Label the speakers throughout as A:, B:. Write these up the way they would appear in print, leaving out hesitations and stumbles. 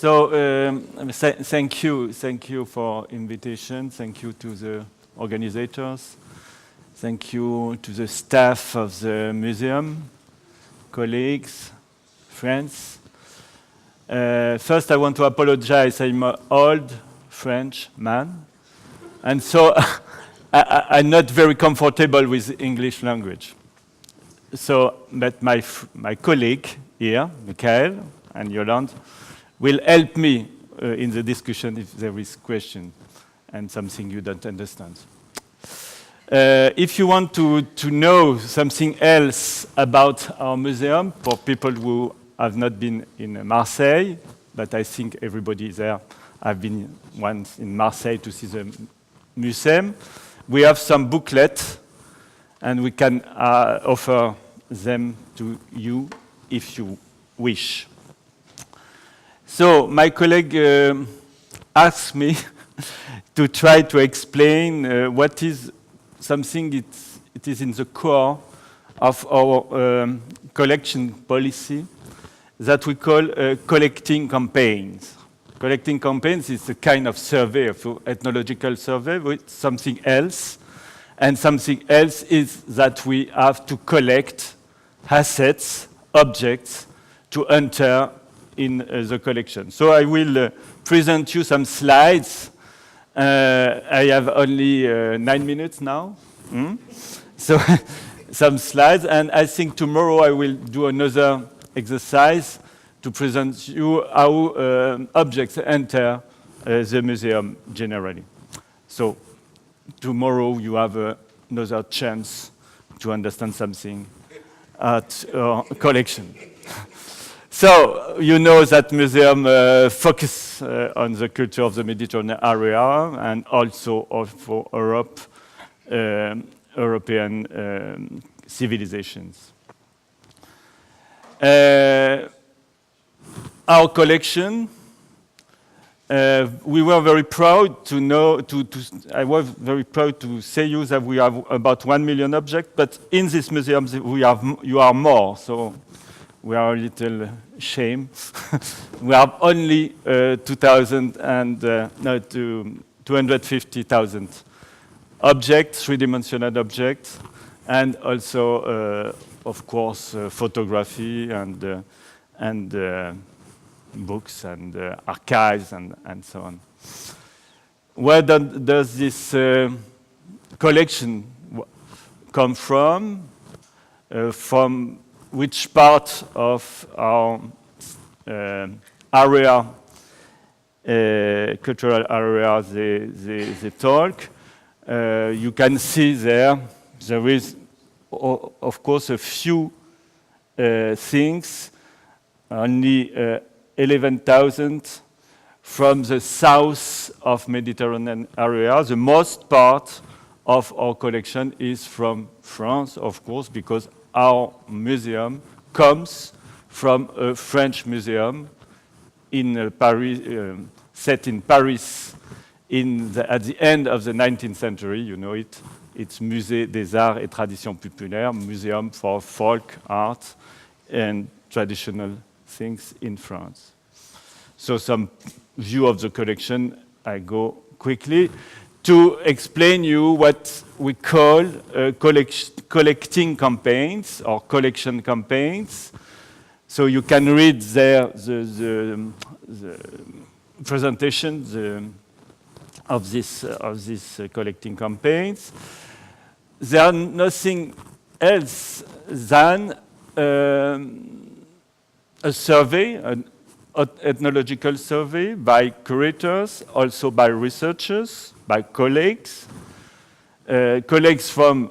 A: So thank you for invitation. Thank you to the organizers. Thank you to the staff of the museum, colleagues, friends. First, I want to apologize. I'm an old French man, and so I'm not very comfortable with English language. So, but my colleague here, Michael and Yolande, will help me in the discussion if there is question and something you don't understand. If you want to know something else about our museum, for people who have not been in Marseille, but I think everybody there have been once in Marseille to see the museum, we have some booklets, and we can offer them to you if you wish. So my colleague asked me to try to explain what is something it is in the core of our collection policy that we call collecting campaigns. Collecting campaigns is a kind of survey, of ethnological survey with something else. And something else is that we have to collect assets, objects, to enter in the collection. So I will present you some slides. I have only 9 minutes now. So some slides, and I think tomorrow I will do another exercise to present you how objects enter the museum generally. So tomorrow you have another chance to understand something at our collection. So you know that museum focus on the culture of the Mediterranean area and also for European civilizations. Our collection, we were very proud to know, I was very proud to say you that we have about 1 million objects, but in this museum you are more, so we are a little ashamed. We have only 250,000 objects, three-dimensional objects, and also, of course, photography and books and archives and so on. Where does this collection come from? From which part of our area, cultural area they talk? You can see there is, of course, a few things, only 11,000 from the south of Mediterranean area. The most part of our collection is from France, of course, because our museum comes from a French museum in Paris, set in Paris at the end of the 19th century. You know it. It's Musée des Arts et Traditions Populaires, museum for folk art and traditional things in France. So some view of the collection, I go quickly to explain you what we call collecting campaigns or collection campaigns. So you can read there the presentation of this collecting campaigns. They are nothing else than a survey, an ethnological survey by curators, also by researchers, by colleagues, colleagues from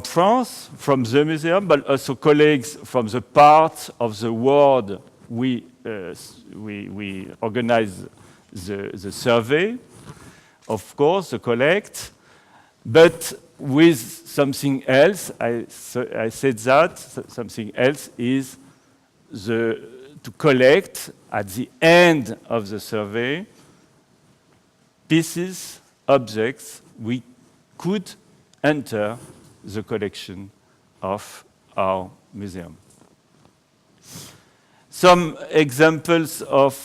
A: France, from the museum, but also colleagues from the part of the world we organize the survey, of course, the collect, but with something else. I said that something else is to collect at the end of the survey pieces, objects we could enter the collection of our museum. Some examples of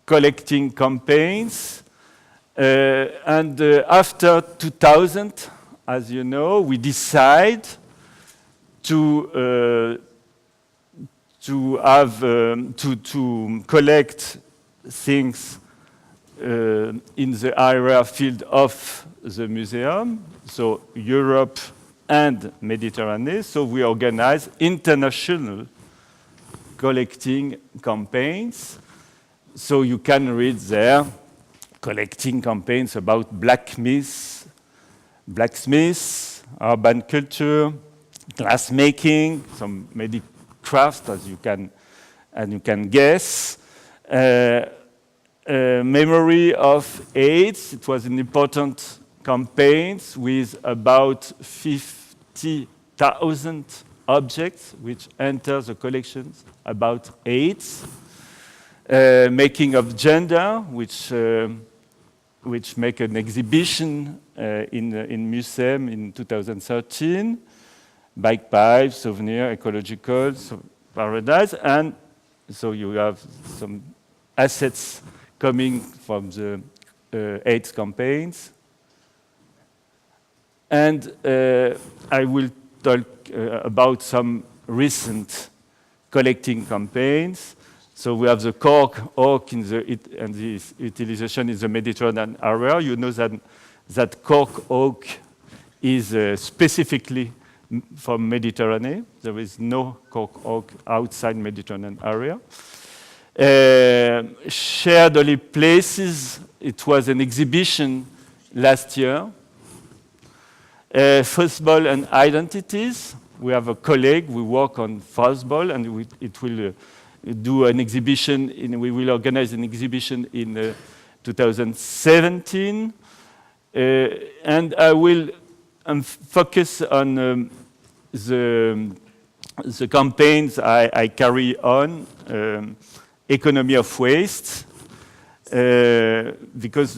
A: collecting campaigns. After 2000, as you know, we decide to collect things in the area field of the museum, so Europe and Mediterranean. So we organize international collecting campaigns. So you can read there collecting campaigns about blacksmiths, urban culture, glassmaking, some medical crafts, as you can guess. Memory of AIDS. It was an important campaign with about 50,000 objects which enter the collections about AIDS. Making of gender, which make an exhibition in museum in 2013. Bagpipes, souvenir, ecological, paradise, and so you have some assets coming from the AIDS campaigns. And I will talk about some recent collecting campaigns. So we have the cork oak and the utilization in the Mediterranean area. You know that cork oak is specifically from Mediterranean. There is no cork oak outside Mediterranean area. Shared Holy Places. It was an exhibition last year. Football and identities. We have a colleague. We work on football, and it will do an exhibition. We will organize an exhibition in 2017, and I will focus on the campaigns I carry on. Economy of waste, because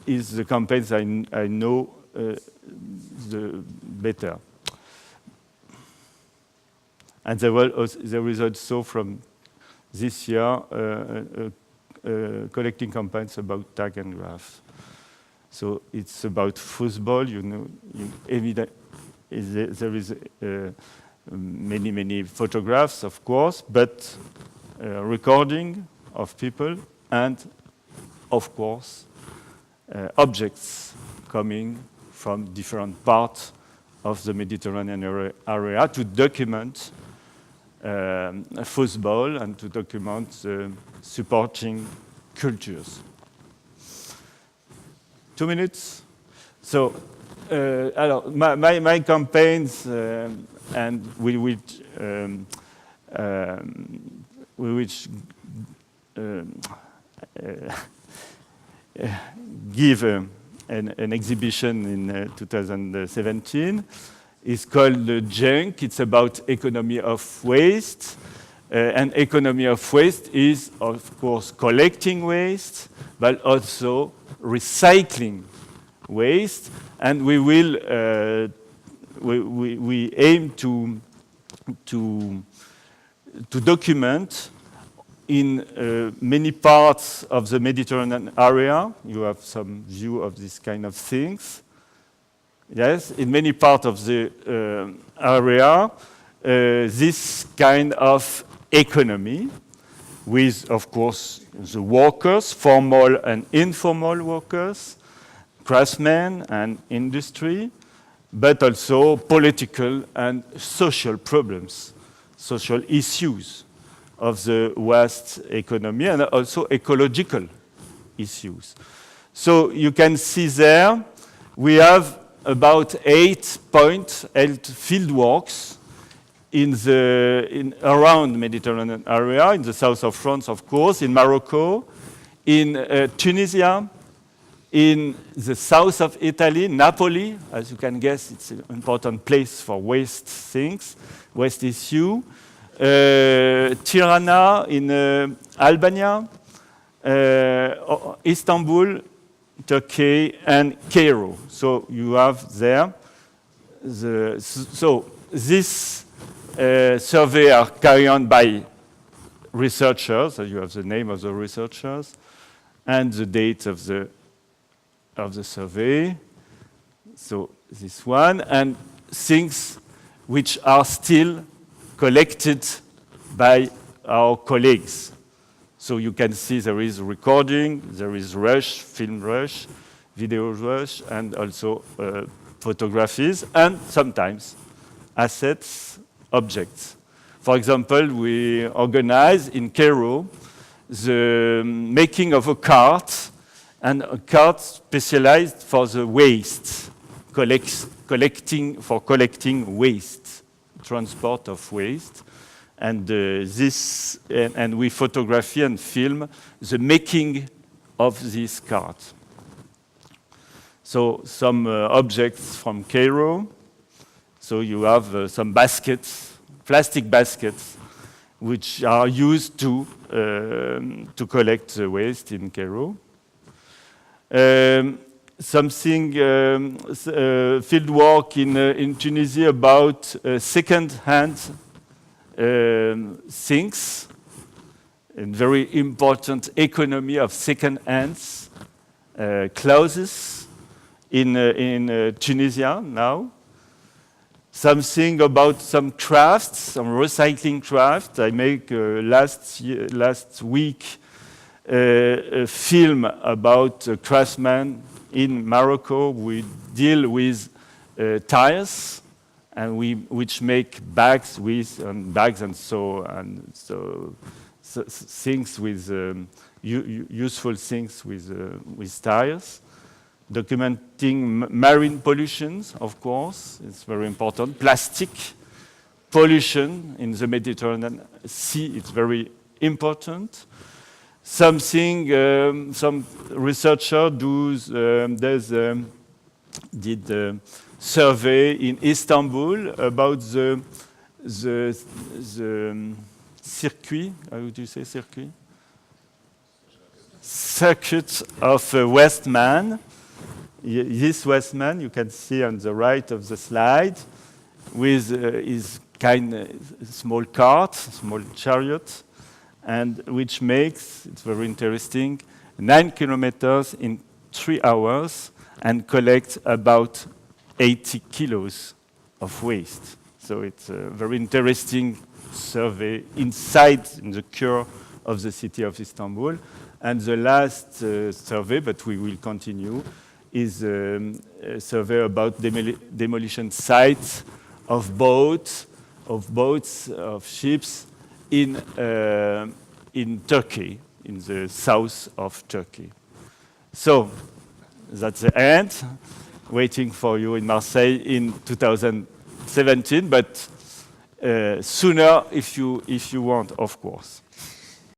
A: is the campaigns I know the better. And there is also from this year collecting campaigns about tag and graphs. So it's about football, you know. There is many photographs, of course, but recording of people and, of course, objects coming from different parts of the Mediterranean area to document football and to document supporting cultures. 2 minutes. So, my campaigns and we give an exhibition in 2017. It's called the Junk. It's about economy of waste. And economy of waste is, of course, collecting waste, but also recycling waste. And we will we aim to document in many parts of the Mediterranean area. You have some view of this kind of things. Yes, in many parts of the area, this kind of economy with, of course, the workers, formal and informal workers, craftsmen and industry, but also political and social problems, social issues of the waste economy, and also ecological issues. So you can see there, we have about 8 fieldworks around Mediterranean area, in the south of France, of course, in Morocco, in Tunisia, in the south of Italy, Napoli. As you can guess, it's an important place for waste things, waste issue. Tirana in Albania, Istanbul, Turkey, and Cairo. So you have there this survey are carried on by researchers, so you have the name of the researchers, and the date of the survey. So this one, and things which are still collected by our colleagues. So you can see there is recording, there is rush, film rush, video rush, and also photographies, and sometimes assets, objects. For example, we organize in Cairo the making of a cart, and a cart specialized for the waste, collecting waste, transport of waste. And and we photography and film the making of this cart. So some objects from Cairo. So you have some baskets, plastic baskets, which are used to collect the waste in Cairo. Something field work in Tunisia about second-hand things, and very important economy of second-hand clothes in Tunisia now. Something about some crafts, some recycling crafts. I make last week a film about a craftsman in Morocco. We deal with tires, and which make bags and so things with useful things with tires. Documenting marine pollution, of course, it's very important. Plastic pollution in the Mediterranean Sea, it's very important. Something some researcher did a survey in Istanbul about the circuit. How do you say circuit? Circuit of a Westman. This Westman you can see on the right of the slide with his small cart, small chariot, and which makes, it's very interesting, 9 kilometers in 3 hours and collects about 80 kilos of waste. So it's a very interesting survey inside in the core of the city of Istanbul. And the last survey, but we will continue, is a survey about demolition sites of boats, of ships in Turkey, in the south of Turkey. So that's the end. Waiting for you in Marseille in 2017, but sooner if you want, of course.